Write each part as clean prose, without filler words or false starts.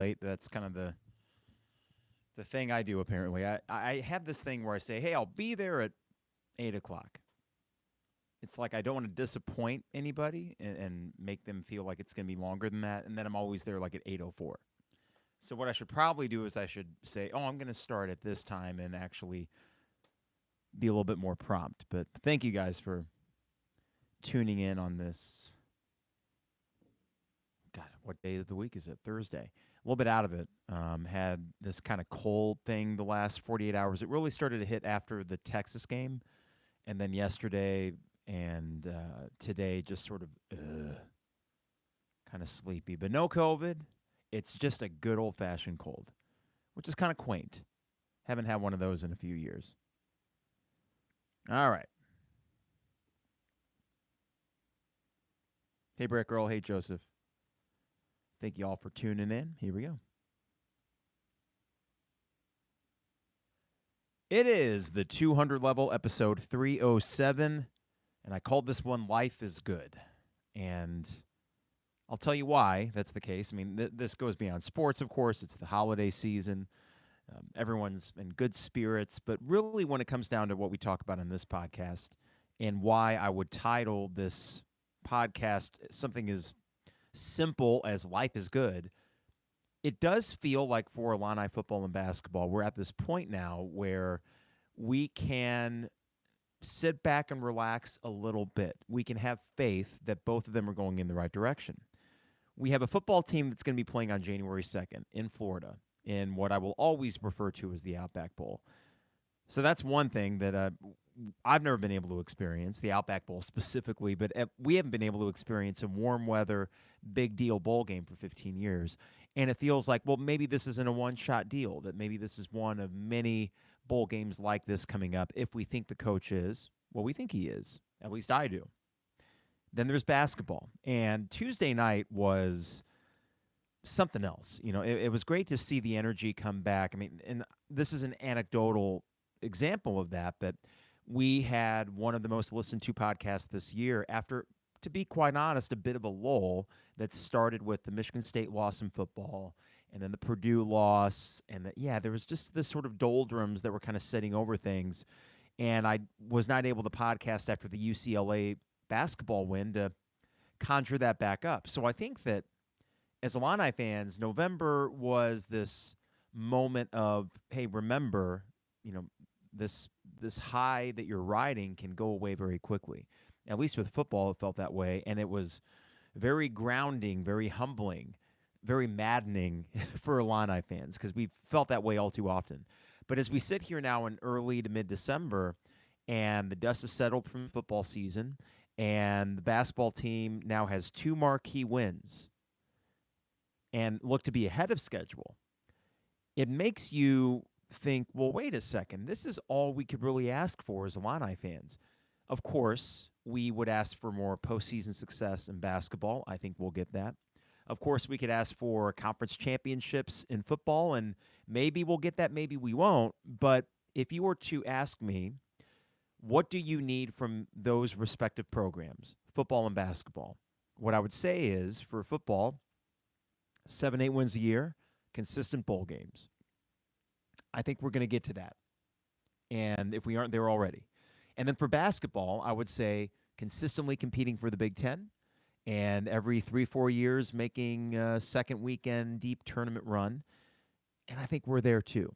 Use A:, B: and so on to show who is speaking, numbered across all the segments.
A: late. That's kind of the thing I do. Apparently, I have this thing where I say, "Hey, I'll be there at 8 o'clock." It's like I don't want to disappoint anybody and make them feel like it's going to be longer than that, and then I'm always there like at 8:04. So what I should probably do is I should say, "Oh, I'm going to start at this time," and actually be a little bit more prompt. But thank you guys for tuning in on this. God, what day of the week is it? Thursday. A little bit out of it. Had this kind of cold thing the last 48 hours. It really started to hit after the Texas game, and then yesterday and today just sort of kind of sleepy. But no COVID. It's just a good old-fashioned cold, which is kind of quaint. Haven't had one of those in a few years. All right. Hey, Brett Girl. Hey, Joseph. Thank you all for tuning in. Here we go. It is the 200 level, episode 307, and I called this one Life is Good. And I'll tell you why that's the case. I mean, this goes beyond sports, of course. It's the holiday season. Everyone's in good spirits. But really, when it comes down to what we talk about in this podcast and why I would title this podcast something as simple as Life is Good, it does feel like for Illini football and basketball, we're at this point now where we can sit back and relax a little bit. We can have faith that both of them are going in the right direction. We have a football team that's going to be playing on January 2nd in Florida in what I will always refer to as the Outback Bowl. So that's one thing that I've never been able to experience, the Outback Bowl specifically, but we haven't been able to experience a warm weather, big deal bowl game for 15 years. And it feels like, well, maybe this isn't a one-shot deal, that maybe this is one of many bowl games like this coming up if we think the coach is what we think he is. At least I do. Then there's basketball. And Tuesday night was something else. You know, it was great to see the energy come back. I mean, and this is an anecdotal example of that, but we had one of the most listened to podcasts this year after, to be quite honest, a bit of a lull that started with the Michigan State loss in football and then the Purdue loss. And there was just this sort of doldrums that were kind of setting over things. And I was not able to podcast after the UCLA basketball win to conjure that back up. So I think that as Illini fans, November was this moment of, hey, remember, you know, this high that you're riding can go away very quickly. At least with football, it felt that way. And it was very grounding, very humbling, very maddening for Illini fans because we felt that way all too often. But as we sit here now in early to mid-December and the dust has settled from the football season and the basketball team now has 2 marquee wins and look to be ahead of schedule, it makes you think, well, wait a second. This is all we could really ask for as Illini fans. Of course, we would ask for more postseason success in basketball. I think we'll get that. Of course, we could ask for conference championships in football, and maybe we'll get that, maybe we won't. But if you were to ask me, what do you need from those respective programs, football and basketball? What I would say is, for football, 7-8 wins a year, consistent bowl games. I think we're going to get to that. And if we aren't there already. And then for basketball, I would say consistently competing for the Big Ten and every 3-4 years making a second weekend deep tournament run. And I think we're there too.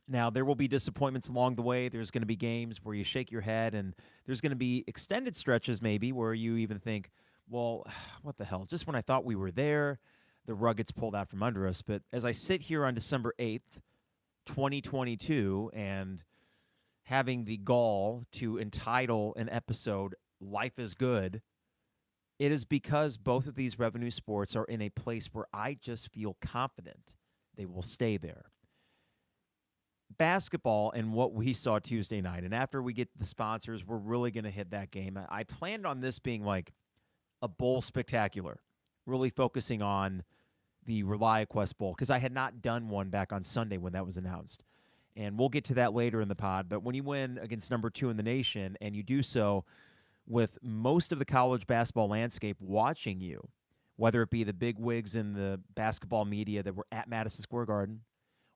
A: Now, there will be disappointments along the way. There's going to be games where you shake your head, and there's going to be extended stretches maybe where you even think, well, what the hell? Just when I thought we were there, the rug gets pulled out from under us. But as I sit here on December 8th, 2022, and having the gall to entitle an episode Life is Good, it is because both of these revenue sports are in a place where I just feel confident they will stay there. Basketball and what we saw Tuesday night, and after we get the sponsors, we're really going to hit that game. I planned on this being like a bowl spectacular, really focusing on the ReliaQuest Bowl, because I had not done one back on Sunday when that was announced. And we'll get to that later in the pod. But when you win against number 2 in the nation, and you do so with most of the college basketball landscape watching you, whether it be the big wigs in the basketball media that were at Madison Square Garden,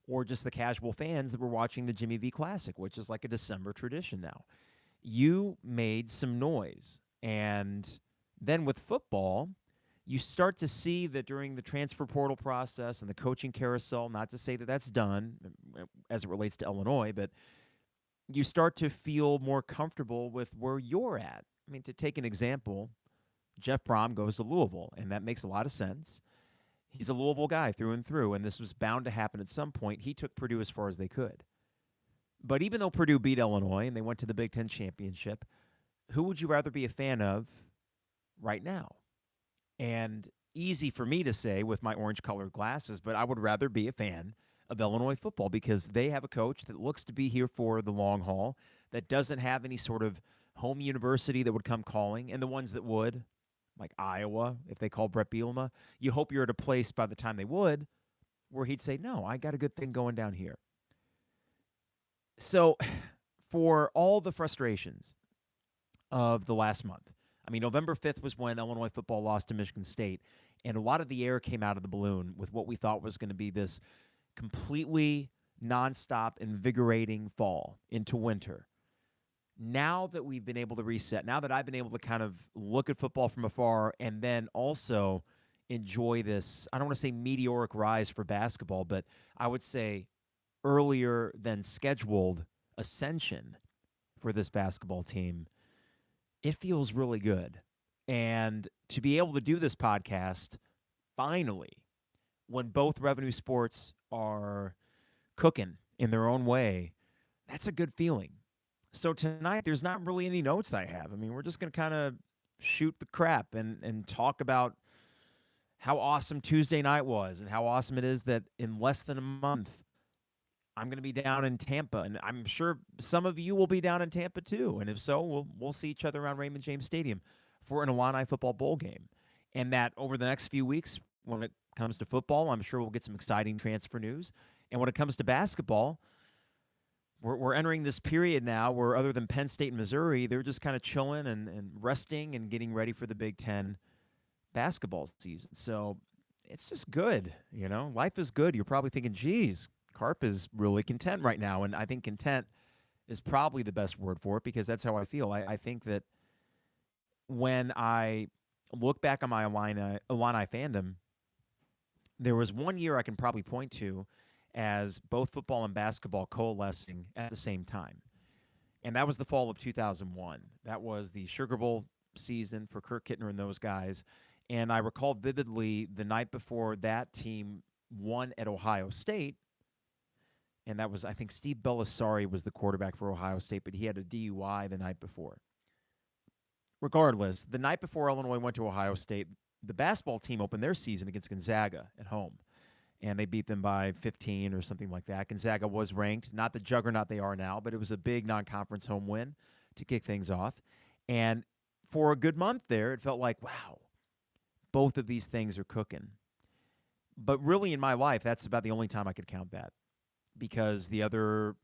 A: or just the casual fans that were watching the Jimmy V Classic, which is like a December tradition now. You made some noise. And then with football, you start to see that during the transfer portal process and the coaching carousel, not to say that that's done as it relates to Illinois, but you start to feel more comfortable with where you're at. I mean, to take an example, Jeff Brom goes to Louisville, and that makes a lot of sense. He's a Louisville guy through and through, and this was bound to happen at some point. He took Purdue as far as they could. But even though Purdue beat Illinois and they went to the Big Ten championship, who would you rather be a fan of right now? And easy for me to say with my orange-colored glasses, but I would rather be a fan of Illinois football because they have a coach that looks to be here for the long haul, that doesn't have any sort of home university that would come calling, and the ones that would, like Iowa, if they call Brett Bielema, you hope you're at a place by the time they would where he'd say, no, I got a good thing going down here. So for all the frustrations of the last month, I mean, November 5th was when Illinois football lost to Michigan State, and a lot of the air came out of the balloon with what we thought was going to be this completely nonstop, invigorating fall into winter. Now that we've been able to reset, now that I've been able to kind of look at football from afar and then also enjoy this, I don't want to say meteoric rise for basketball, but I would say earlier than scheduled ascension for this basketball team, it feels really good. And to be able to do this podcast, finally, when both revenue sports are cooking in their own way, that's a good feeling. So tonight, there's not really any notes I have. I mean, we're just going to kind of shoot the crap and talk about how awesome Tuesday night was and how awesome it is that in less than a month, I'm going to be down in Tampa, and I'm sure some of you will be down in Tampa too. And if so, we'll see each other around Raymond James Stadium for an Illini football bowl game. And that over the next few weeks, when it comes to football, I'm sure we'll get some exciting transfer news. And when it comes to basketball, we're entering this period now where other than Penn State and Missouri, they're just kind of chilling and resting and getting ready for the Big Ten basketball season. So it's just good, you know. Life is good. You're probably thinking, geez, Carp is really content right now, and I think content is probably the best word for it because that's how I feel. I think that when I look back on my Illini fandom, there was one year I can probably point to as both football and basketball coalescing at the same time, and that was the fall of 2001. That was the Sugar Bowl season for Kirk Kittner and those guys, and I recall vividly the night before that team won at Ohio State. And that was, I think, Steve Bellisari was the quarterback for Ohio State, but he had a DUI the night before. Regardless, the night before Illinois went to Ohio State, the basketball team opened their season against Gonzaga at home. And they beat them by 15 or something like that. Gonzaga was ranked, not the juggernaut they are now, but it was a big non-conference home win to kick things off. And for a good month there, it felt like, wow, both of these things are cooking. But really in my life, that's about the only time I could count that. Because the other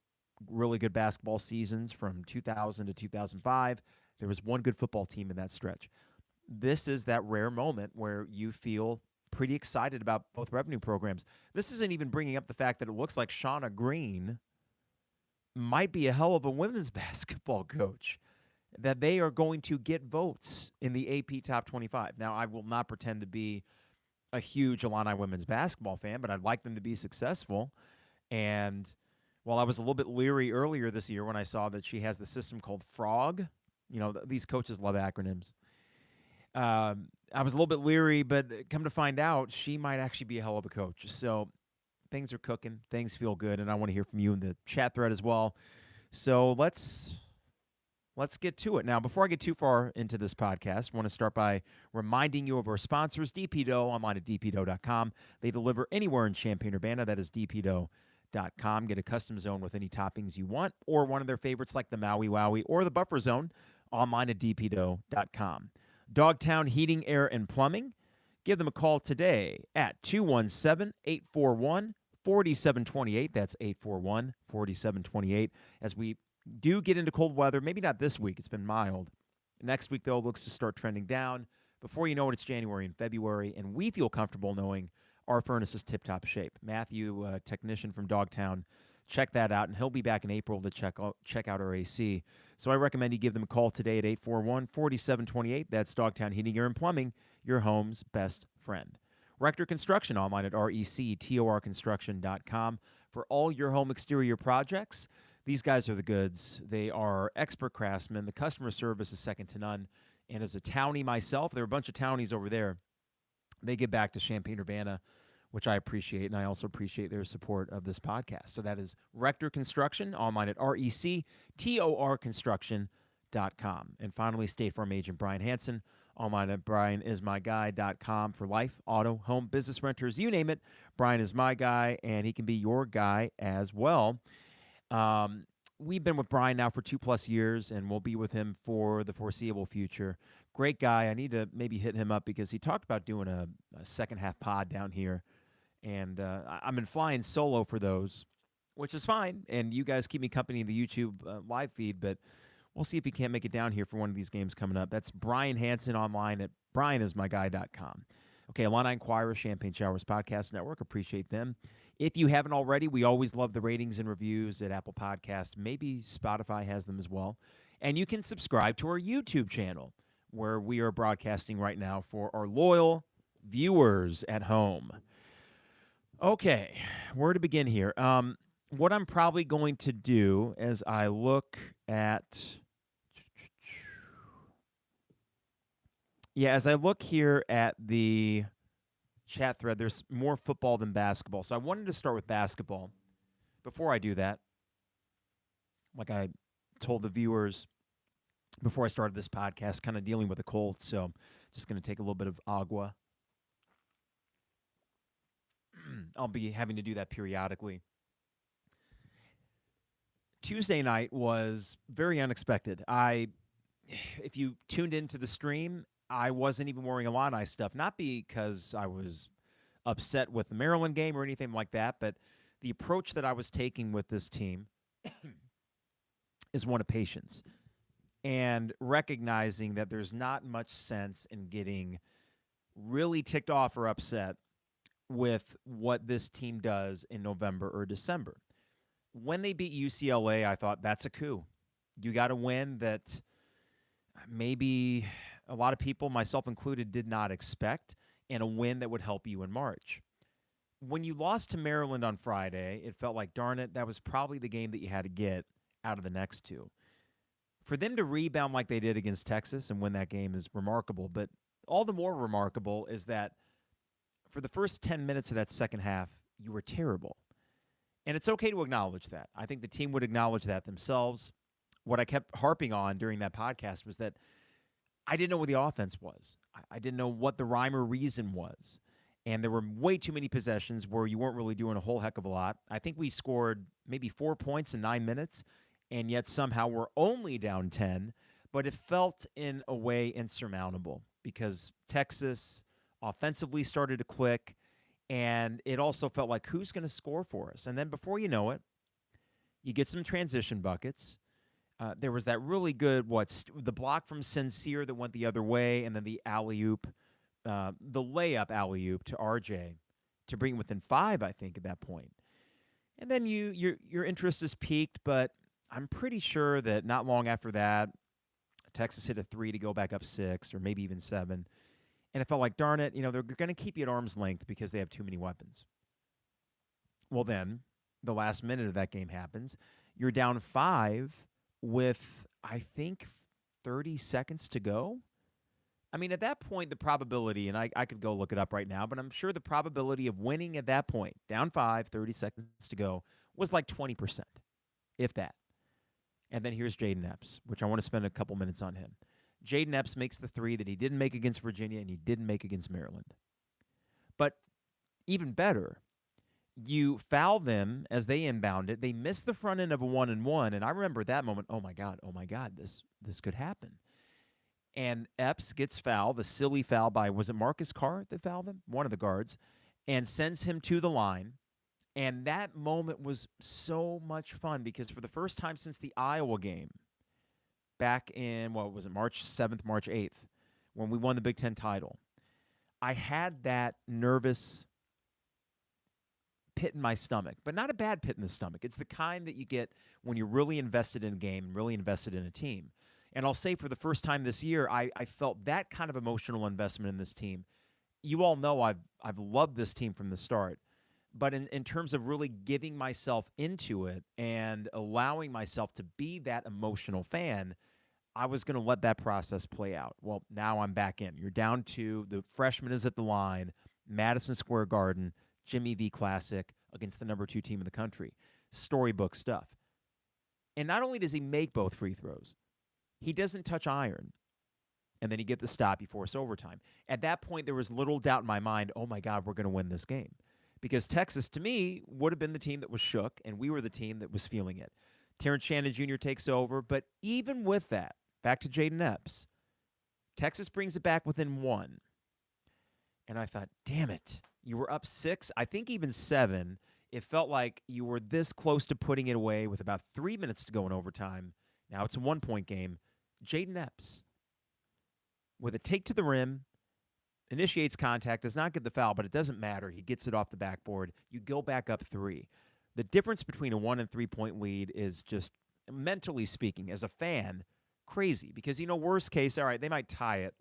A: really good basketball seasons from 2000 to 2005, there was one good football team in that stretch. This is that rare moment where you feel pretty excited about both revenue programs. This isn't even bringing up the fact that it looks like Shauna Green might be a hell of a women's basketball coach, that they are going to get votes in the AP Top 25. Now, I will not pretend to be a huge Illini women's basketball fan, but I'd like them to be successful. And while I was a little bit leery earlier this year when I saw that she has the system called FROG, you know, these coaches love acronyms. I was a little bit leery, but come to find out, she might actually be a hell of a coach. So things are cooking. Things feel good, and I want to hear from you in the chat thread as well. So let's get to it. Now, before I get too far into this podcast, I want to start by reminding you of our sponsors, DP Dough, online at dpdough.com. They deliver anywhere in Champaign-Urbana. That is dpdough.com. Get a custom zone with any toppings you want, or one of their favorites like the Maui Wowie or the Buffer Zone, online at dpdough.com. Dogtown Heating, Air, and Plumbing. Give them a call today at 217-841-4728. That's 841-4728. As we do get into cold weather, maybe not this week. It's been mild. Next week, though, looks to start trending down. Before you know it, it's January and February, and we feel comfortable knowing our furnace is tip-top shape. Matthew, technician from Dogtown, check that out, and he'll be back in April to check out our AC. So I recommend you give them a call today at 841-4728. That's Dogtown Heating, Air, and Plumbing, your home's best friend. Rector Construction, online at rectorconstruction.com for all your home exterior projects. These guys are the goods. They are expert craftsmen. The customer service is second to none. And as a townie myself, there are a bunch of townies over there. They give back to Champaign-Urbana, which I appreciate, and I also appreciate their support of this podcast. So that is Rector Construction, online at rectorconstruction.com. And finally, State Farm agent Brian Hansen, online at brianismyguy.com for life, auto, home, business, renters, you name it. Brian is my guy, and he can be your guy as well. We've been with Brian now for 2+ years, and we'll be with him for the foreseeable future. Great guy. I need to maybe hit him up because he talked about doing a second half pod down here, and I've been flying solo for those, which is fine. And you guys keep me company in the YouTube live feed, but we'll see if he can't make it down here for one of these games coming up. That's Brian Hansen, online at brianismyguy.com. Okay, Illini Inquirer, Champaign Showers Podcast Network. Appreciate them. If you haven't already, we always love the ratings and reviews at Apple Podcast. Maybe Spotify has them as well. And you can subscribe to our YouTube channel, where we are broadcasting right now for our loyal viewers at home. Okay, where to begin here? What I'm probably going to do as I look at... as I look here at the chat thread, there's more football than basketball. So I wanted to start with basketball. Before I do that, like I told the viewers before I started this podcast, kind of dealing with a cold, so just going to take a little bit of agua. I'll be having to do that periodically. Tuesday night was very unexpected. If you tuned into the stream, I wasn't even wearing Illini stuff, not because I was upset with the Maryland game or anything like that, but the approach that I was taking with this team is one of patience and recognizing that there's not much sense in getting really ticked off or upset with what this team does in November or December. When they beat UCLA, I thought that's a coup. You got to win that maybe a lot of people, myself included, did not expect, and a win that would help you in March. When you lost to Maryland on Friday, it felt like, darn it, that was probably the game that you had to get out of the next two. For them to rebound like they did against Texas and win that game is remarkable, but all the more remarkable is that for the first 10 minutes of that second half, you were terrible. And it's okay to acknowledge that. I think the team would acknowledge that themselves. What I kept harping on during that podcast was that I didn't know what the offense was. I didn't know what the rhyme or reason was. And there were way too many possessions where you weren't really doing a whole heck of a lot. I think we scored maybe 4 points in 9 minutes, and yet somehow we're only down 10. But it felt in a way insurmountable because Texas offensively started to click, and it also felt like, who's going to score for us? And then before you know it, you get some transition buckets. There was that really good, the block from Sincere that went the other way, and then the alley-oop, the layup alley-oop to RJ to bring within 5, I think, at that point. And then your interest is peaked, but I'm pretty sure that not long after that, Texas hit a 3 to go back up 6 or maybe even 7. And it felt like, darn it, they're going to keep you at arm's length because they have too many weapons. Well, then, the last minute of that game happens. You're down 5 with, I think, 30 seconds to go. I mean, at that point, the probability, and I could go look it up right now, but I'm sure the probability of winning at that point, down 5, 30 seconds to go, was like 20%, if that. And then here's Jaden Epps, which I want to spend a couple minutes on him. Jaden Epps makes the 3 that he didn't make against Virginia and he didn't make against Maryland. But even better, you foul them as they inbound it. They miss the front end of a 1-and-1, and I remember that moment, oh my God, this could happen. And Epps gets fouled, the silly foul by, was it Marcus Carr that fouled him? One of the guards, and sends him to the line. And that moment was so much fun because for the first time since the Iowa game, back in, March 7th, March 8th, when we won the Big Ten title, I had that nervous pit in my stomach, but not a bad pit in the stomach. It's the kind that you get when you're really invested in a game and really invested in a team. And I'll say for the first time this year, I felt that kind of emotional investment in this team. You all know I've loved this team from the start. But in terms of really giving myself into it and allowing myself to be that emotional fan, I was going to let that process play out. Well, now I'm back in. You're down to the freshman is at the line, Madison Square Garden, Jimmy V Classic against the number 2 team in the country. Storybook stuff. And not only does he make both free throws, he doesn't touch iron. And then you get the stop, you force overtime. At that point, there was little doubt in my mind, oh my God, we're going to win this game. Because Texas, to me, would have been the team that was shook, and we were the team that was feeling it. Terrence Shannon Jr. takes over, but even with that, back to Jaden Epps, Texas brings it back within 1. And I thought, damn it, you were up 6, I think even 7. It felt like you were this close to putting it away with about 3 minutes to go in overtime. Now it's a 1-point game. Jaden Epps, with a take to the rim, initiates contact, does not get the foul, but it doesn't matter. He gets it off the backboard. You go back up 3. The difference between a 1 and 3-point lead is just, mentally speaking, as a fan, crazy. Because, worst case, all right, they might tie it,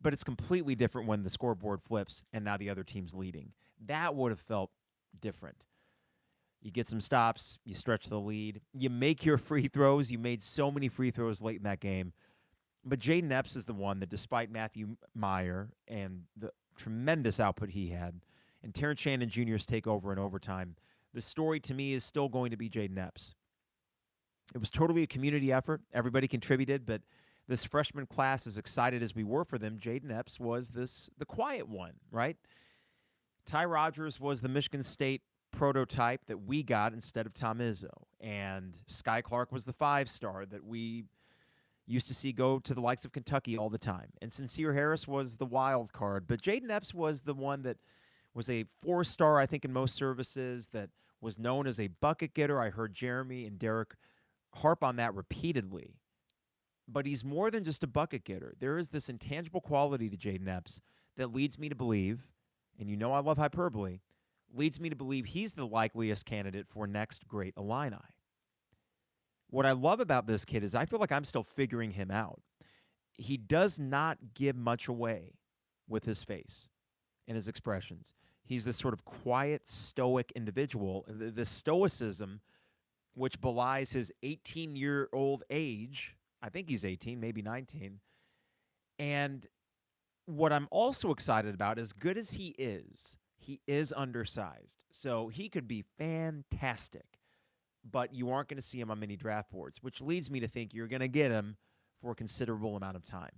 A: but it's completely different when the scoreboard flips and now the other team's leading. That would have felt different. You get some stops, you stretch the lead, you make your free throws. You made so many free throws late in that game. But Jaden Epps is the one that, despite Matthew Meyer and the tremendous output he had, and Terrence Shannon Jr.'s take over in overtime, the story to me is still going to be Jaden Epps. It was totally a community effort. Everybody contributed, but this freshman class, as excited as we were for them, Jaden Epps was the quiet one, right? Ty Rodgers was the Michigan State prototype that we got instead of Tom Izzo, and Sky Clark was the 5-star that we used to see go to the likes of Kentucky all the time. And Sincere Harris was the wild card. But Jaden Epps was the one that was a 4-star, I think, in most services, that was known as a bucket getter. I heard Jeremy and Derek harp on that repeatedly. But he's more than just a bucket getter. There is this intangible quality to Jaden Epps that leads me to believe, and I love hyperbole, leads me to believe he's the likeliest candidate for next great Illini. What I love about this kid is I feel like I'm still figuring him out. He does not give much away with his face and his expressions. He's this sort of quiet, stoic individual. The stoicism, which belies his 18-year-old age. I think he's 18, maybe 19. And what I'm also excited about, as good as he is undersized. So he could be fantastic. But you aren't going to see him on many draft boards, which leads me to think you're going to get him for a considerable amount of time.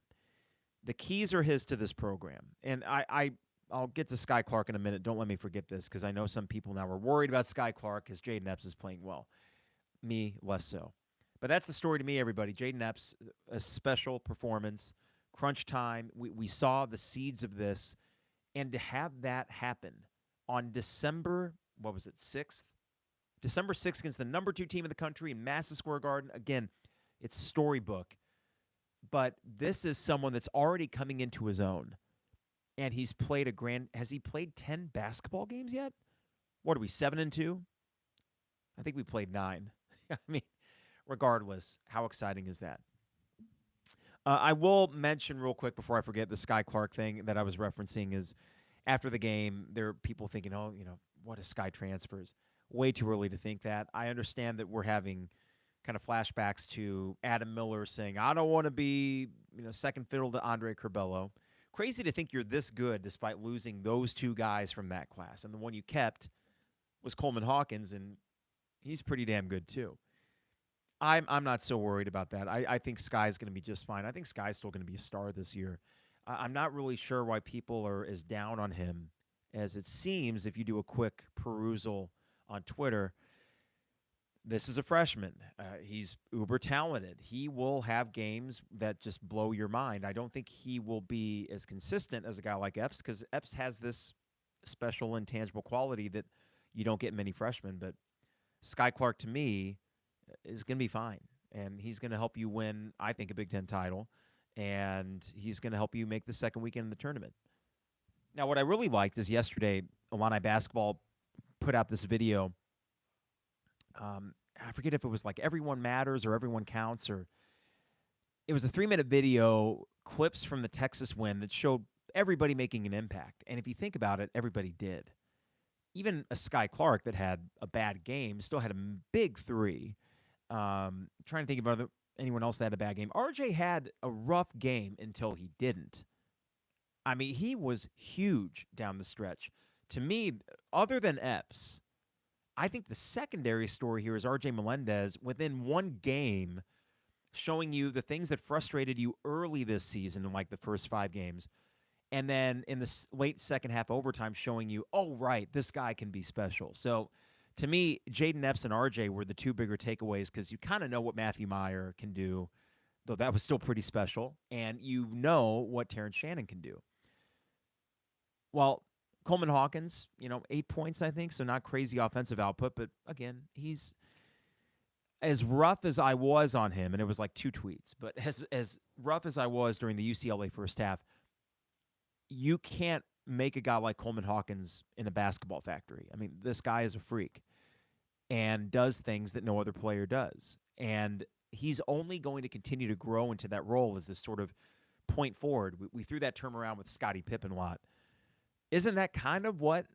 A: The keys are his to this program. And I'll get to Sky Clark in a minute. Don't let me forget this, because I know some people now are worried about Sky Clark because Jaden Epps is playing well. Me, less so. But that's the story to me, everybody. Jaden Epps, a special performance, crunch time. We saw the seeds of this. And to have that happen on December 6th? December 6th against the number 2 team in the country in Madison Square Garden. Again, it's storybook. But this is someone that's already coming into his own. And he's played has he played 10 basketball games yet? What are we, 7-2? I think we played 9. I mean, regardless, how exciting is that? I will mention real quick before I forget the Sky Clark thing that I was referencing is after the game, there are people thinking, what is Sky transfers? Way too early to think that. I understand that we're having kind of flashbacks to Adam Miller saying, I don't want to be, second fiddle to Andre Curbelo. Crazy to think you're this good despite losing those 2 guys from that class. And the one you kept was Coleman Hawkins, and he's pretty damn good too. I'm not so worried about that. I think Sky's going to be just fine. I think Sky's still going to be a star this year. I'm not really sure why people are as down on him as it seems if you do a quick perusal on Twitter. This is a freshman. He's uber talented. He will have games that just blow your mind. I don't think he will be as consistent as a guy like Epps, because Epps has this special intangible quality that you don't get many freshmen. But Sky Clark, to me, is going to be fine. And he's going to help you win, I think, a Big Ten title. and he's going to help you make the second weekend in the tournament. Now, what I really liked is yesterday, Illini basketball put out this video. I forget if it was like Everyone Matters or Everyone Counts, or it was a 3-minute video, clips from the Texas win that showed everybody making an impact. And if you think about it, everybody did. Even a Sky Clark that had a bad game still had a big three. Trying to think about anyone else that had a bad game. RJ had a rough game until he didn't. I mean, he was huge down the stretch. To me, other than Epps, I think the secondary story here is RJ Melendez within one game showing you the things that frustrated you early this season in like the first 5 games. And then in the late second half overtime showing you, oh, right, this guy can be special. So to me, Jaden Epps and RJ were the 2 bigger takeaways because you kind of know what Matthew Meyer can do, though that was still pretty special. And you know what Terrence Shannon can do. Well, Coleman Hawkins, 8 points, I think, so not crazy offensive output. But again, he's as rough as I was on him, and it was like 2 tweets, but as rough as I was during the UCLA first half, you can't make a guy like Coleman Hawkins in a basketball factory. I mean, this guy is a freak and does things that no other player does. And he's only going to continue to grow into that role as this sort of point forward. We threw that term around with Scottie Pippen a lot. Isn't that kind of what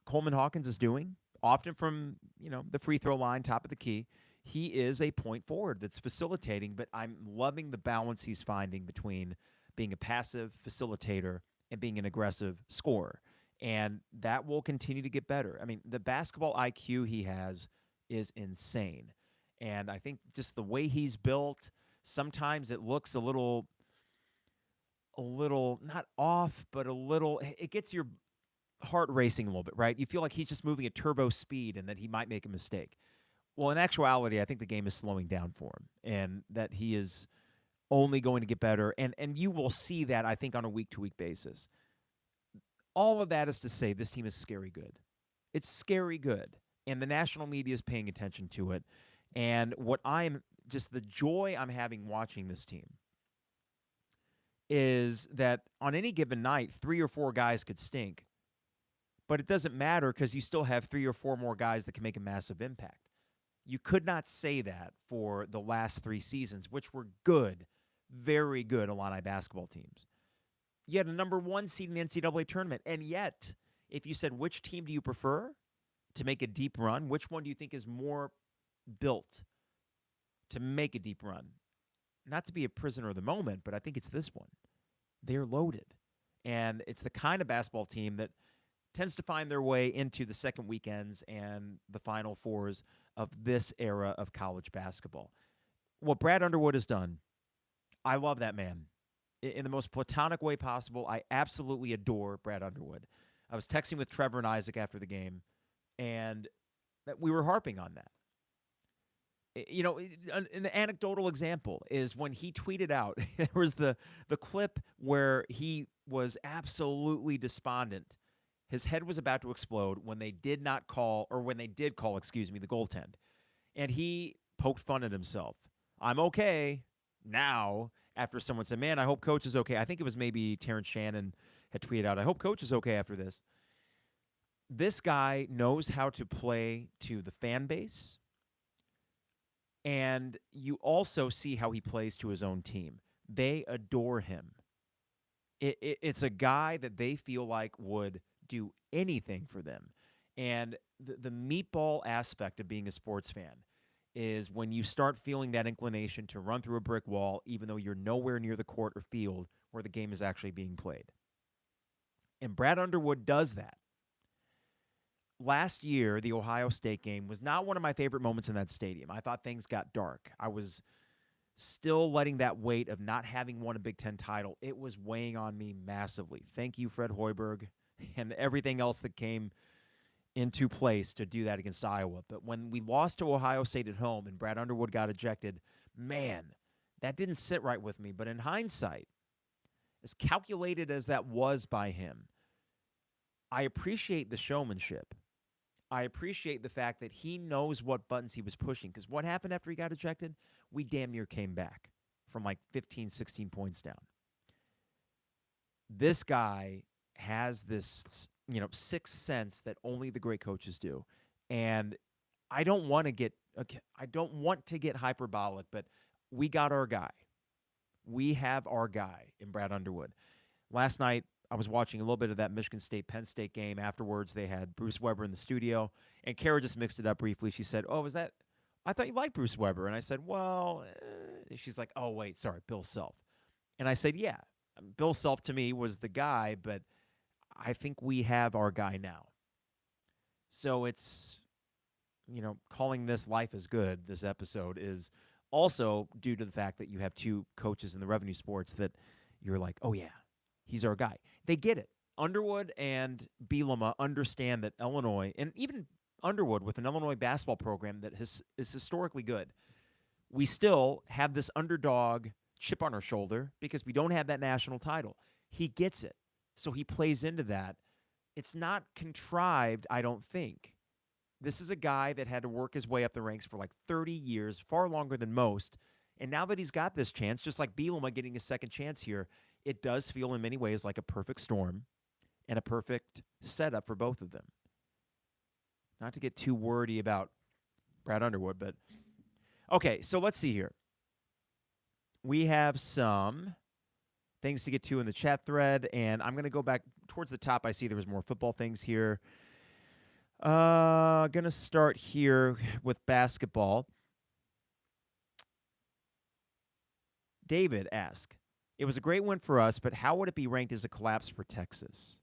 A: Coleman Hawkins is doing? Often from, the free throw line, top of the key. He is a point forward that's facilitating, but I'm loving the balance he's finding between being a passive facilitator and being an aggressive scorer. And that will continue to get better. I mean, the basketball IQ he has is insane. And I think just the way he's built, sometimes it looks a little not off, but it gets your heart racing a little bit, right? You feel like he's just moving at turbo speed and that he might make a mistake. Well, in actuality, I think the game is slowing down for him and that he is only going to get better. And you will see that, I think, on a week-to-week basis. All of that is to say this team is scary good. It's scary good. And the national media is paying attention to it. And the joy I'm having watching this team is that on any given night, 3 or 4 guys could stink. But it doesn't matter because you still have 3 or 4 more guys that can make a massive impact. You could not say that for the last 3 seasons, which were good, very good Illini basketball teams. You had a number 1 seed in the NCAA tournament, and yet, if you said which team do you prefer to make a deep run, which one do you think is more built to make a deep run? Not to be a prisoner of the moment, but I think it's this one. They're loaded. And it's the kind of basketball team that tends to find their way into the second weekends and the Final Fours of this era of college basketball. What Brad Underwood has done, I love that man. In the most platonic way possible, I absolutely adore Brad Underwood. I was texting with Trevor and Isaac after the game, and we were harping on that. An anecdotal example is when he tweeted out, there was the clip where he was absolutely despondent. His head was about to explode when they did call the goaltend. And he poked fun at himself. I'm okay now, after someone said, man, I hope Coach is okay. I think it was maybe Terrence Shannon had tweeted out, I hope Coach is okay after this. This guy knows how to play to the fan base. And you also see how he plays to his own team. They adore him. It's a guy that they feel like would do anything for them. And the meatball aspect of being a sports fan is when you start feeling that inclination to run through a brick wall, even though you're nowhere near the court or field where the game is actually being played. And Brad Underwood does that. Last year, the Ohio State game was not one of my favorite moments in that stadium. I thought things got dark. I was still letting that weight of not having won a Big Ten title. It was weighing on me massively. Thank you, Fred Hoiberg, and everything else that came into place to do that against Iowa. But when we lost to Ohio State at home and Brad Underwood got ejected, man, that didn't sit right with me. But in hindsight, as calculated as that was by him, I appreciate the showmanship. I appreciate the fact that he knows what buttons he was pushing. Because what happened after he got ejected? We damn near came back from like 15, 16 points down. This guy has this, sixth sense that only the great coaches do. And I don't want to get hyperbolic, but we got our guy. We have our guy in Brad Underwood. Last night, I was watching a little bit of that Michigan State-Penn State game. Afterwards, they had Bruce Weber in the studio, and Kara just mixed it up briefly. She said, "Oh, was that? I thought you liked Bruce Weber." And I said, "Well," she's like, "Oh, wait, sorry, Bill Self." And I said, "Yeah, Bill Self to me was the guy, but I think we have our guy now." So it's, calling this Life is Good, this episode, is also due to the fact that you have two coaches in the revenue sports that you're like, oh, yeah, he's our guy. They get it. Underwood and Bielema understand that Illinois, and even Underwood with an Illinois basketball program that is historically good, we still have this underdog chip on our shoulder because we don't have that national title. He gets it. So he plays into that. It's not contrived, I don't think. This is a guy that had to work his way up the ranks for like 30 years, far longer than most. And now that he's got this chance, just like Bielema getting a second chance here, it does feel in many ways like a perfect storm and a perfect setup for both of them. Not to get too wordy about Brad Underwood, but okay, so let's see here. We have some things to get to in the chat thread, and I'm going to go back towards the top. I see there was more football things here. Going to start here with basketball. David asked, it was a great win for us, but how would it be ranked as a collapse for Texas?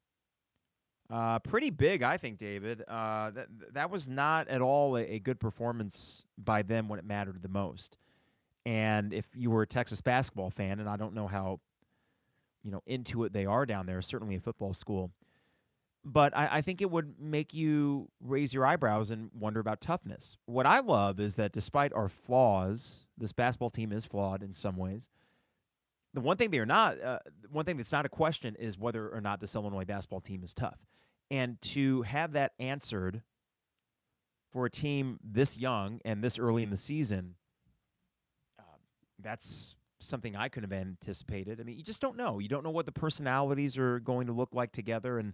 A: Pretty big, I think, David. That was not at all a good performance by them when it mattered the most. And if you were a Texas basketball fan, and I don't know how into it they are down there, certainly a football school, but I think it would make you raise your eyebrows and wonder about toughness. What I love is that despite our flaws, this basketball team is flawed in some ways. The one thing one thing that's not a question is whether or not this Illinois basketball team is tough. And to have that answered for a team this young and this early in the season, that's something I couldn't have anticipated. I mean, you just don't know. You don't know what the personalities are going to look like together. And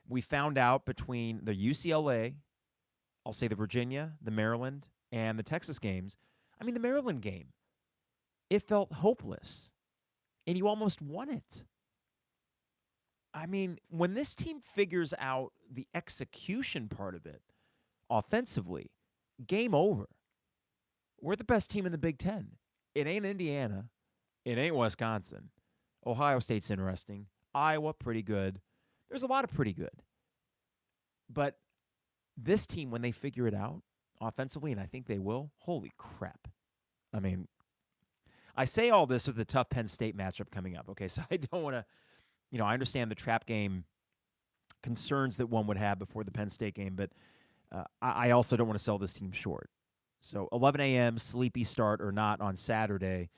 A: we found out between the UCLA, I'll say the Virginia, the Maryland, and the Texas games. I mean, the Maryland game, it felt hopeless. And you almost won it. I mean, when this team figures out the execution part of it offensively, game over. We're the best team in the Big Ten. It ain't Indiana. It ain't Wisconsin. Ohio State's interesting. Iowa, pretty good. There's a lot of pretty good. But this team, when they figure it out offensively, and I think they will, holy crap. I mean, I say all this with the tough Penn State matchup coming up, okay? So I don't want to, I understand the trap game concerns that one would have before the Penn State game, but I also don't want to sell this team short. So 11 a.m., sleepy start or not on Saturday,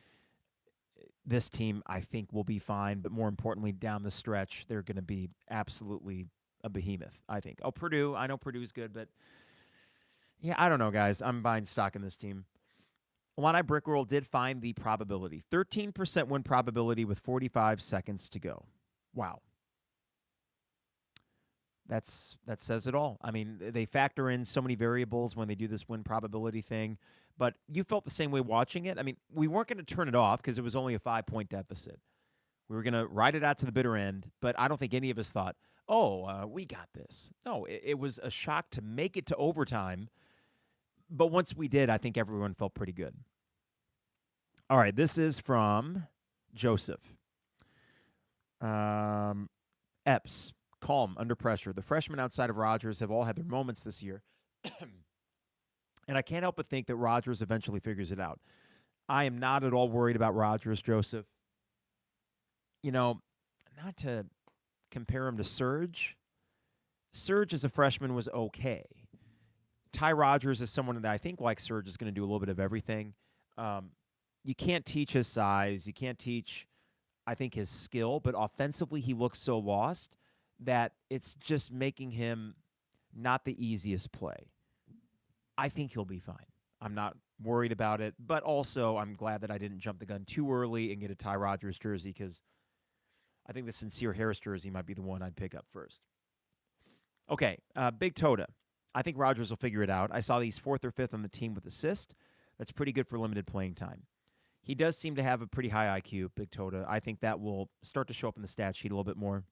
A: this team, I think, will be fine. But more importantly, down the stretch, they're going to be absolutely a behemoth, I think. Oh, Purdue. I know Purdue's good, but yeah, I don't know, guys. I'm buying stock in this team. Illini Brickroll did find the probability. 13% win probability with 45 seconds to go. Wow. That says it all. I mean, they factor in so many variables when they do this win probability thing, but you felt the same way watching it. I mean, we weren't going to turn it off because it was only a 5-point deficit. We were going to ride it out to the bitter end, but I don't think any of us thought, we got this. No, it was a shock to make it to overtime, but once we did, I think everyone felt pretty good. All right, this is from Joseph. Epps. Calm, under pressure. The freshmen outside of Rodgers have all had their moments this year. And I can't help but think that Rodgers eventually figures it out. I am not at all worried about Rodgers, Joseph. Not to compare him to Surge. Surge as a freshman was okay. Ty Rodgers is someone that I think, like Surge, is going to do a little bit of everything. You can't teach his size. You can't teach, I think, his skill. But offensively, he looks so lost that it's just making him not the easiest play. I think he'll be fine. I'm not worried about it. But also, I'm glad that I didn't jump the gun too early and get a Ty Rodgers jersey because I think the Sincere Harris jersey might be the one I'd pick up first. Okay, Big Tota. I think Rodgers will figure it out. I saw he's 4th or 5th on the team with assist. That's pretty good for limited playing time. He does seem to have a pretty high IQ, Big Tota. I think that will start to show up in the stat sheet a little bit more.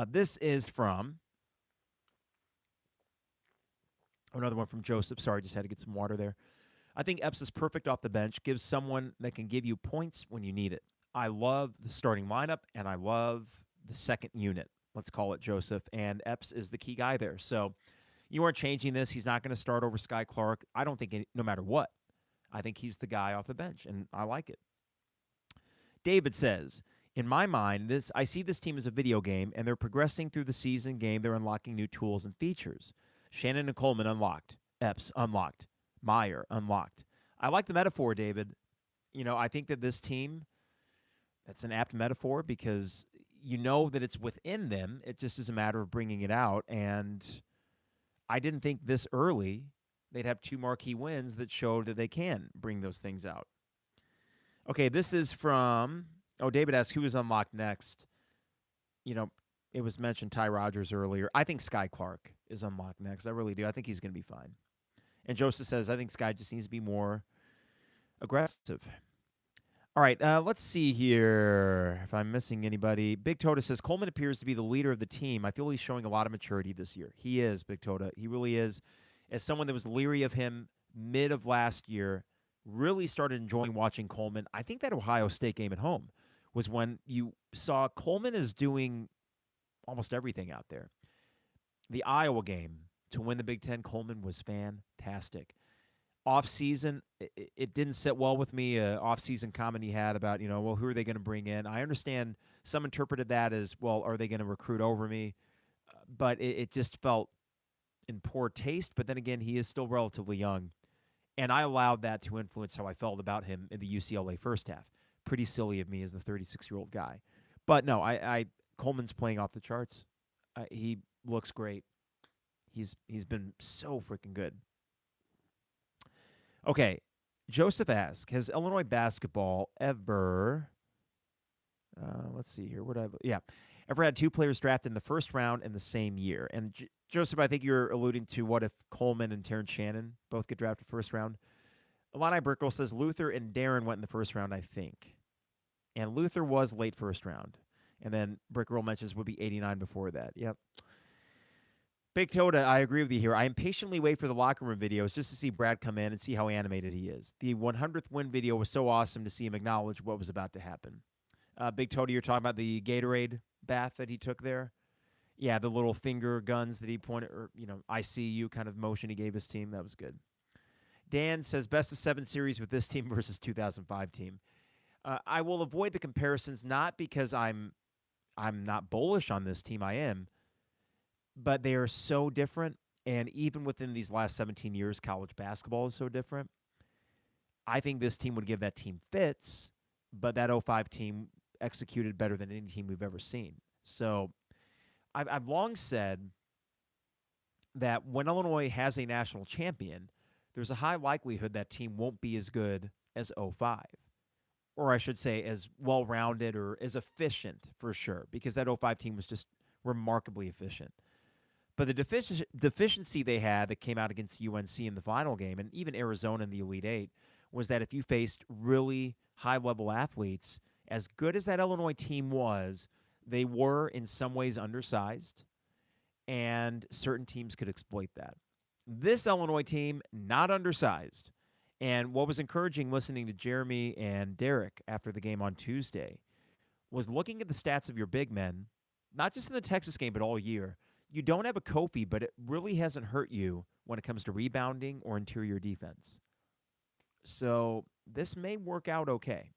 A: This is from another one from Joseph. Sorry, just had to get some water there. I think Epps is perfect off the bench. Gives someone that can give you points when you need it. I love the starting lineup, and I love the second unit. Let's call it Joseph. And Epps is the key guy there. So you aren't changing this. He's not going to start over Sky Clark. I don't think no matter what. I think he's the guy off the bench, and I like it. David says, in my mind, I see this team as a video game, and they're progressing through the season game. They're unlocking new tools and features. Shannon and Coleman unlocked. Epps unlocked. Meyer unlocked. I like the metaphor, David. I think that this team, that's an apt metaphor because you know that it's within them. It just is a matter of bringing it out, and I didn't think this early they'd have 2 marquee wins that showed that they can bring those things out. Okay, this is from, David asked who is unlocked next. It was mentioned Ty Rodgers earlier. I think Sky Clark is unlocked next. I really do. I think he's going to be fine. And Joseph says, I think Sky just needs to be more aggressive. All right, let's see here if I'm missing anybody. Big Tota says, Coleman appears to be the leader of the team. I feel he's showing a lot of maturity this year. He is, Big Tota. He really is. As someone that was leery of him mid of last year, really started enjoying watching Coleman. I think that Ohio State game at home was when you saw Coleman is doing almost everything out there. The Iowa game to win the Big Ten, Coleman was fantastic. Off-season, it didn't sit well with me, off-season comment he had about, who are they going to bring in? I understand some interpreted that as, well, are they going to recruit over me? But it just felt in poor taste. But then again, he is still relatively young. And I allowed that to influence how I felt about him in the UCLA first half. Pretty silly of me as the 36-year-old guy. But no, Coleman's playing off the charts. He looks great. He's been so freaking good. Okay, Joseph asks, has Illinois basketball ever, let's see here, ever had 2 players drafted in the first round in the same year? And Joseph, I think you're alluding to what if Coleman and Terrence Shannon both get drafted first round. Illini Brickle says Luther and Darren went in the first round, I think. And Luther was late first round. And then Brickroll mentions would be 89 before that. Yep. Big Tota, I agree with you here. I impatiently wait for the locker room videos just to see Brad come in and see how animated he is. The 100th win video was so awesome to see him acknowledge what was about to happen. Big Tota, you're talking about the Gatorade bath that he took there? Yeah, the little finger guns that he pointed, or, I see you kind of motion he gave his team. That was good. Dan says, best of 7 series with this team versus 2005 team. I will avoid the comparisons, not because I'm not bullish on this team. I am. But they are so different, and even within these last 17 years, college basketball is so different. I think this team would give that team fits, but that 05 team executed better than any team we've ever seen. So I've long said that when Illinois has a national champion, there's a high likelihood that team won't be as good as 05. Or I should say as well-rounded or as efficient for sure, because that 05 team was just remarkably efficient. But the deficiency they had that came out against UNC in the final game, and even Arizona in the Elite Eight, was that if you faced really high-level athletes, as good as that Illinois team was, they were in some ways undersized, and certain teams could exploit that. This Illinois team, not undersized. And what was encouraging listening to Jeremy and Derek after the game on Tuesday was looking at the stats of your big men, not just in the Texas game, but all year. You don't have a Kofi, but it really hasn't hurt you when it comes to rebounding or interior defense. So this may work out okay.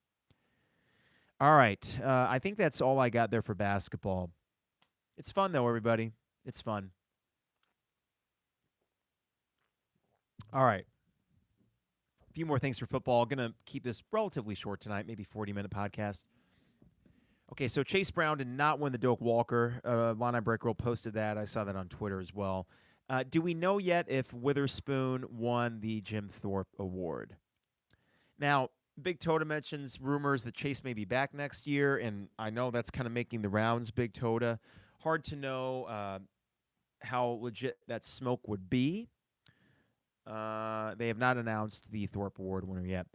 A: All right. I think that's all I got there for basketball. It's fun, though, everybody. It's fun. All right. A few more things for football. I'm going to keep this relatively short tonight, maybe 40-minute podcast. Okay, so Chase Brown did not win the Doak Walker. Illini Breakroll posted that. I saw that on Twitter as well. Do we know yet if Witherspoon won the Jim Thorpe Award? Now, Big Tota mentions rumors that Chase may be back next year, and I know that's kind of making the rounds, Big Tota. Hard to know how legit that smoke would be. They have not announced the Thorpe Award winner yet.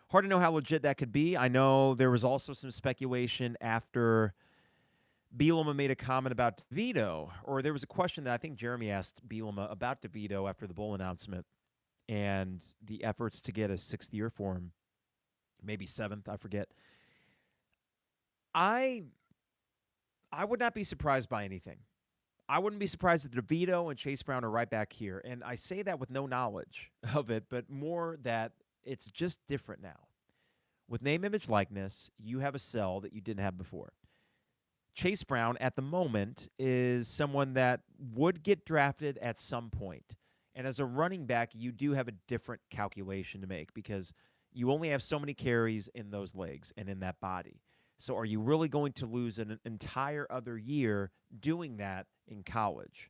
A: Hard to know how legit that could be. I know there was also some speculation after Bielema made a comment about DeVito, or there was a question that I think Jeremy asked Bielema about DeVito after the bowl announcement and the efforts to get a sixth year for him, maybe seventh, I forget. I would not be surprised by anything. I wouldn't be surprised if DeVito and Chase Brown are right back here. And I say that with no knowledge of it, but more that it's just different now. With name, image, likeness, you have a sell that you didn't have before. Chase Brown, at the moment, is someone that would get drafted at some point. And as a running back, you do have a different calculation to make because you only have so many carries in those legs and in that body. So are you really going to lose an entire other year doing that in college?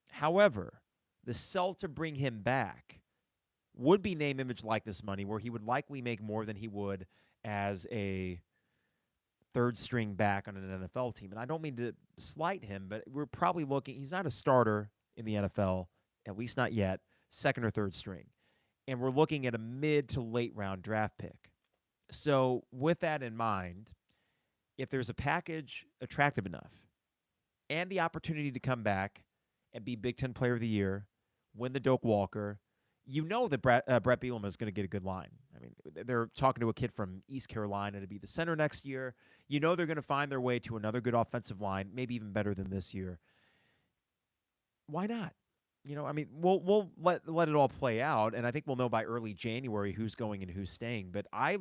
A: However, the sell to bring him back would be name, image, likeness money, where he would likely make more than he would as a third string back on an NFL team. And I don't mean to slight him, but we're probably looking, he's not a starter in the NFL, at least not yet, second or third string. And we're looking at a mid to late round draft pick. So with that in mind, if there's a package attractive enough and the opportunity to come back and be Big Ten Player of the Year, win the Doak Walker, you know that Brett Bielema is going to get a good line. I mean, they're talking to a kid from East Carolina to be the center next year. You know they're going to find their way to another good offensive line, maybe even better than this year. Why not? You know, I mean, we'll let it all play out, and I think we'll know by early January who's going and who's staying. But I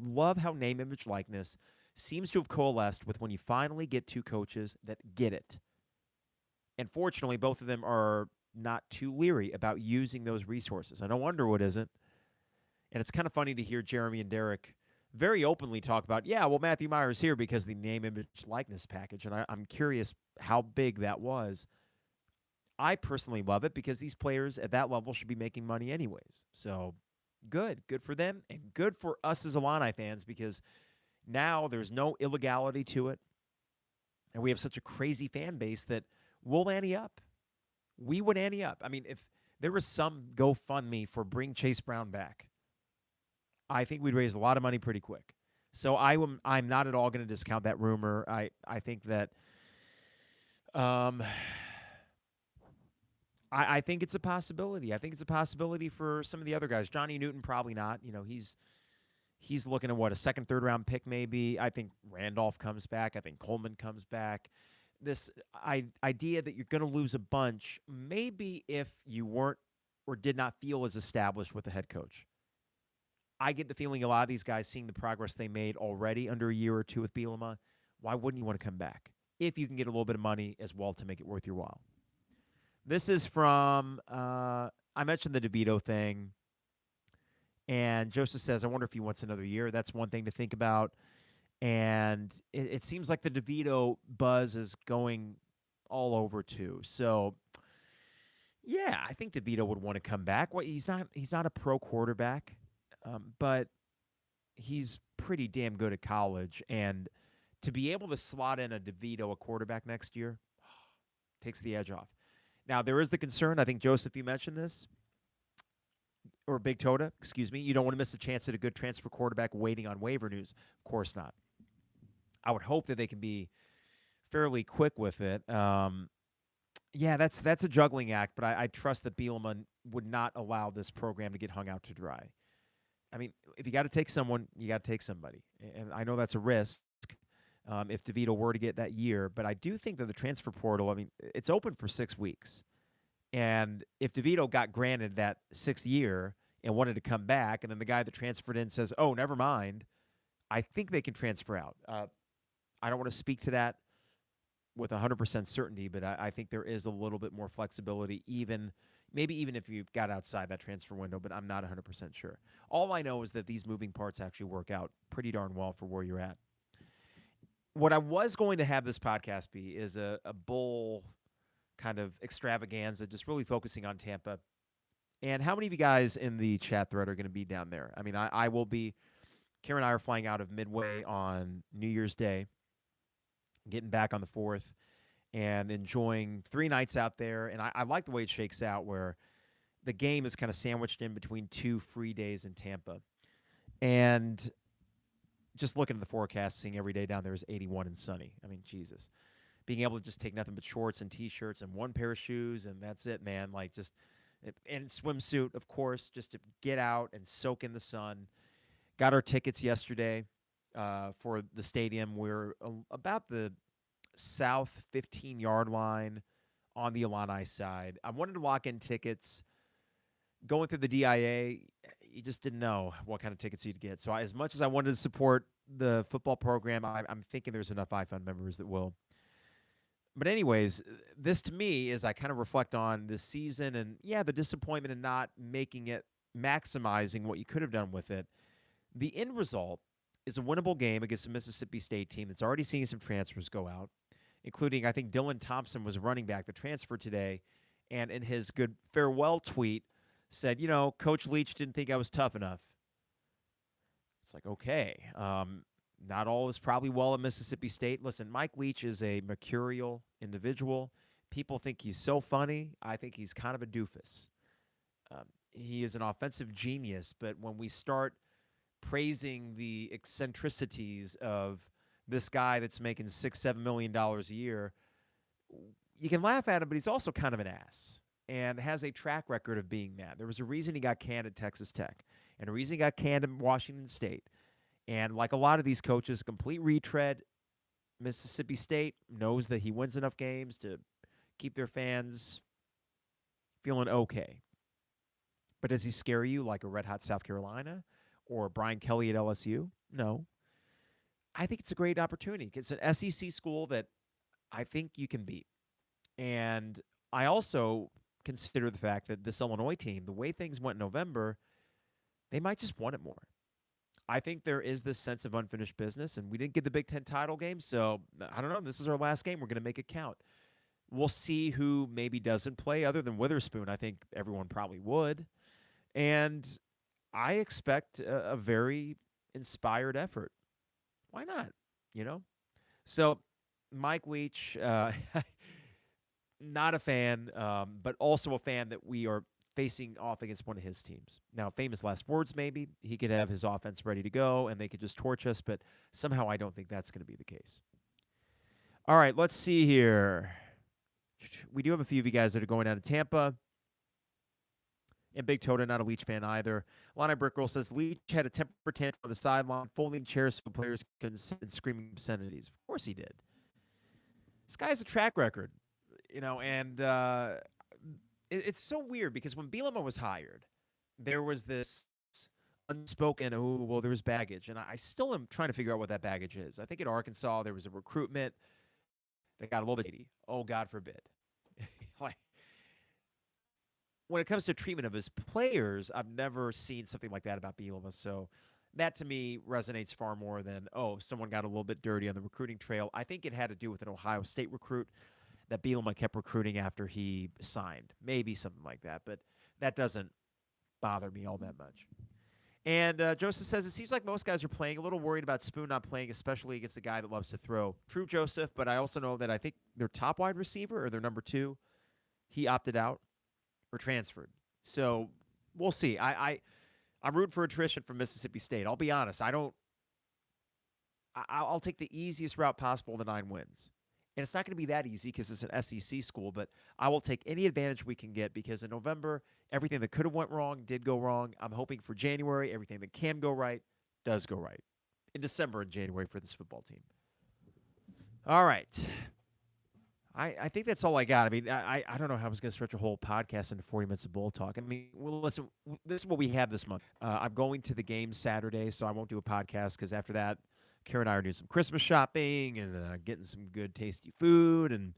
A: love how name, image, likeness seems to have coalesced with when you finally get two coaches that get it. And fortunately, both of them are not too leery about using those resources. I know Underwood isn't. And it's kind of funny to hear Jeremy and Derek very openly talk about, yeah, well, Matthew Meyer's here because the name, image, likeness package. And I'm curious how big that was. I personally love it because these players at that level should be making money anyways. So good for them and good for us as Illini fans because now there's no illegality to it. And we have such a crazy fan base that we'll ante up. We would ante up. I mean, if there was some GoFundMe for bring Chase Brown back, I think we'd raise a lot of money pretty quick. So I'm not at all going to discount that rumor. I think that I think it's a possibility. I think it's a possibility for some of the other guys. Johnny Newton probably not. You know, he's looking at a second, third round pick maybe. I think Randolph comes back. I think Coleman comes back. This idea that you're going to lose a bunch, maybe if you weren't or did not feel as established with the head coach. I get the feeling a lot of these guys, seeing the progress they made already under a year or two with Bielema, why wouldn't you want to come back if you can get a little bit of money as well to make it worth your while? This is from, I mentioned the DeVito thing, and Joseph says, I wonder if he wants another year. That's one thing to think about. And it seems like the DeVito buzz is going all over too. So, yeah, I think DeVito would want to come back. Well, he's not a pro quarterback, but he's pretty damn good at college. And to be able to slot in a DeVito, a quarterback next year, takes the edge off. Now, there is the concern. I think, Joseph, you mentioned this. Or Big Tota, excuse me. You don't want to miss a chance at a good transfer quarterback waiting on waiver news. Of course not. I would hope that they can be fairly quick with it. Yeah, that's a juggling act, but I trust that Bielema would not allow this program to get hung out to dry. I mean, if you got to take someone, you got to take somebody. And I know that's a risk if DeVito were to get that year, but I do think that the transfer portal, I mean, it's open for 6 weeks. And if DeVito got granted that 6th year and wanted to come back, and then the guy that transferred in says, oh, never mind, I think they can transfer out. I don't want to speak to that with 100% certainty, but I think there is a little bit more flexibility, maybe even if you got outside that transfer window, but I'm not 100% sure. All I know is that these moving parts actually work out pretty darn well for where you're at. What I was going to have this podcast be is a bowl kind of extravaganza, just really focusing on Tampa. And how many of you guys in the chat thread are going to be down there? I mean, I will be. Karen and I are flying out of Midway on New Year's Day, getting back on the 4th, and enjoying 3 nights out there. And I like the way it shakes out where the game is kind of sandwiched in between 2 free days in Tampa. And just looking at the forecast, seeing every day down there is 81 and sunny. I mean, Jesus. Being able to just take nothing but shorts and T-shirts and one pair of shoes, and that's it, man. Like, just and swimsuit, of course, just to get out and soak in the sun. Got our tickets yesterday for the stadium. We're about the south 15-yard line on the Illini side. I wanted to lock in tickets. Going through the DIA, you just didn't know what kind of tickets you'd get. So as much as I wanted to support the football program, I'm thinking there's enough iFund members that will. But anyways, this to me is I kind of reflect on this season and, yeah, the disappointment in not making it, maximizing what you could have done with it. The end result is a winnable game against a Mississippi State team that's already seeing some transfers go out, including I think Dylan Thompson was a running back that transferred today, and in his good farewell tweet said, Coach Leach didn't think I was tough enough. It's like, okay, not all is probably well at Mississippi State. Listen, Mike Leach is a mercurial individual. People think he's so funny. I think he's kind of a doofus. He is an offensive genius, but when we start praising the eccentricities of this guy that's making $6-7 million a year, you can laugh at him, but he's also kind of an ass and has a track record of being that. There was a reason he got canned at Texas Tech and a reason he got canned at Washington State. And like a lot of these coaches, complete retread. Mississippi State knows that he wins enough games to keep their fans feeling okay. But does he scare you like a red-hot South Carolina or Brian Kelly at LSU? No. I think it's a great opportunity. It's an SEC school that I think you can beat. And I also consider the fact that this Illinois team, the way things went in November, they might just want it more. I think there is this sense of unfinished business, and we didn't get the Big Ten title game, so I don't know. This is our last game. We're going to make it count. We'll see who maybe doesn't play other than Witherspoon. I think everyone probably would. And I expect a very inspired effort. Why not? So Mike Leach, not a fan, but also a fan that we are facing off against one of his teams. Now, famous last words, maybe. He could have his offense ready to go, and they could just torch us, but somehow I don't think that's going to be the case. All right, let's see here. We do have a few of you guys that are going down to Tampa. And Big Toda, not a Leach fan either. Lonnie Brickroll says, Leach had a temper tantrum on the sideline, folding chairs so players couldn't sit and screaming obscenities. Of course he did. This guy has a track record, and it's so weird because when Bielema was hired, there was this unspoken, there was baggage. And I still am trying to figure out what that baggage is. I think at Arkansas, there was a recruitment that got a little bit shady. Oh, God forbid. When it comes to treatment of his players, I've never seen something like that about Bielema. So that to me resonates far more than, someone got a little bit dirty on the recruiting trail. I think it had to do with an Ohio State recruit that Bielema kept recruiting after he signed. Maybe something like that, but that doesn't bother me all that much. And Joseph says, it seems like most guys are playing, a little worried about Spoon not playing, especially against a guy that loves to throw. True, Joseph, but I also know that I think their top wide receiver or their number 2, he opted out or transferred. So we'll see. I'm rooting for attrition from Mississippi State. I'll be honest. I'll take the easiest route possible to 9 wins. And it's not going to be that easy because it's an SEC school, but I will take any advantage we can get because in November, everything that could have went wrong did go wrong. I'm hoping for January, everything that can go right does go right. In December and January for this football team. All right. I think that's all I got. I mean, I don't know how I was going to stretch a whole podcast into 40 minutes of bull talk. I mean, well, listen, this is what we have this month. I'm going to the game Saturday, so I won't do a podcast because after that, Karen and I are doing some Christmas shopping and getting some good, tasty food and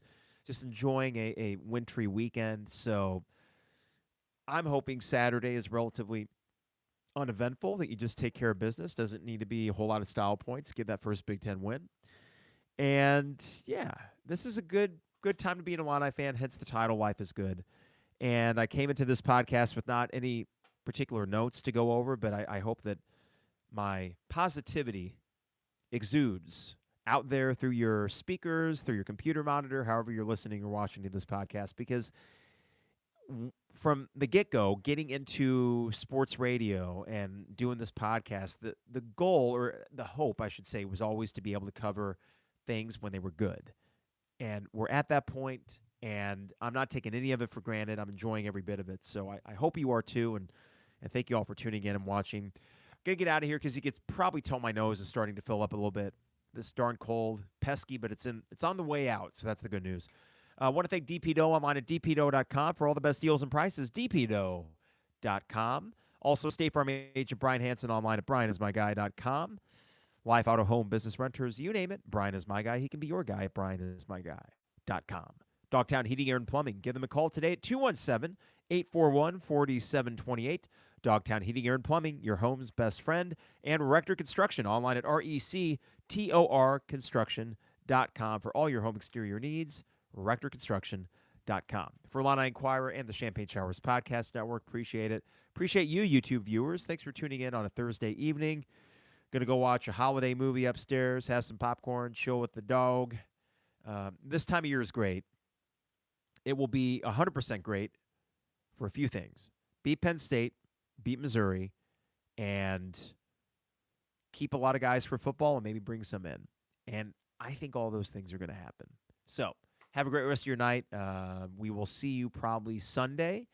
A: just enjoying a wintry weekend. So I'm hoping Saturday is relatively uneventful, that you just take care of business. Doesn't need to be a whole lot of style points. Get that first Big Ten win. And, yeah, this is a good good time to be an Illini fan, hence the title, Life is Good. And I came into this podcast with not any particular notes to go over, but I hope that my positivity exudes out there through your speakers, through your computer monitor, however you're listening or watching to this podcast, because from the get-go, getting into sports radio and doing this podcast, the goal, or the hope, I should say, was always to be able to cover things when they were good. And we're at that point, and I'm not taking any of it for granted. I'm enjoying every bit of it. So I hope you are too, and thank you all for tuning in and watching. I'm going to get out of here because you can probably tell my nose is starting to fill up a little bit. This darn cold, pesky, but it's on the way out, so that's the good news. I want to thank DP Dough online at dpdough.com for all the best deals and prices, dpdough.com. Also, State Farm agent Brian Hansen online at brianismyguy.com. Life, auto, home, business, renters, you name it. Brian is my guy. He can be your guy at brianismyguy.com. Dogtown Heating, Air, and Plumbing. Give them a call today at 217-841-4728. Dogtown Heating, Air, and Plumbing, your home's best friend. And Rector Construction, online at rectorconstruction.com for all your home exterior needs. RectorConstruction.com. For Illini Inquirer and the Champagne Showers Podcast Network, appreciate it. Appreciate you, YouTube viewers. Thanks for tuning in on a Thursday evening. Going to go watch a holiday movie upstairs, have some popcorn, chill with the dog. This time of year is great. It will be 100% great for a few things. Beat Penn State, beat Missouri, and keep a lot of guys for football and maybe bring some in. And I think all those things are going to happen. So have a great rest of your night. We will see you probably Sunday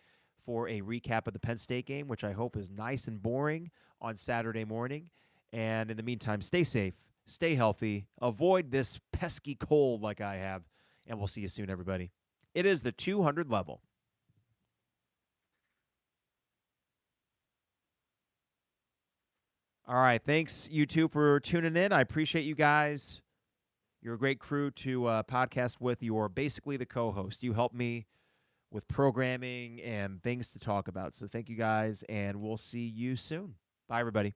A: for a recap of the Penn State game, which I hope is nice and boring on Saturday morning. And in the meantime, stay safe, stay healthy, avoid this pesky cold like I have, and we'll see you soon, everybody. It is the 200 level. All right, thanks, you two, for tuning in. I appreciate you guys. You're a great crew to podcast with. You're basically the co-host. You help me with programming and things to talk about. So thank you guys, and we'll see you soon. Bye, everybody.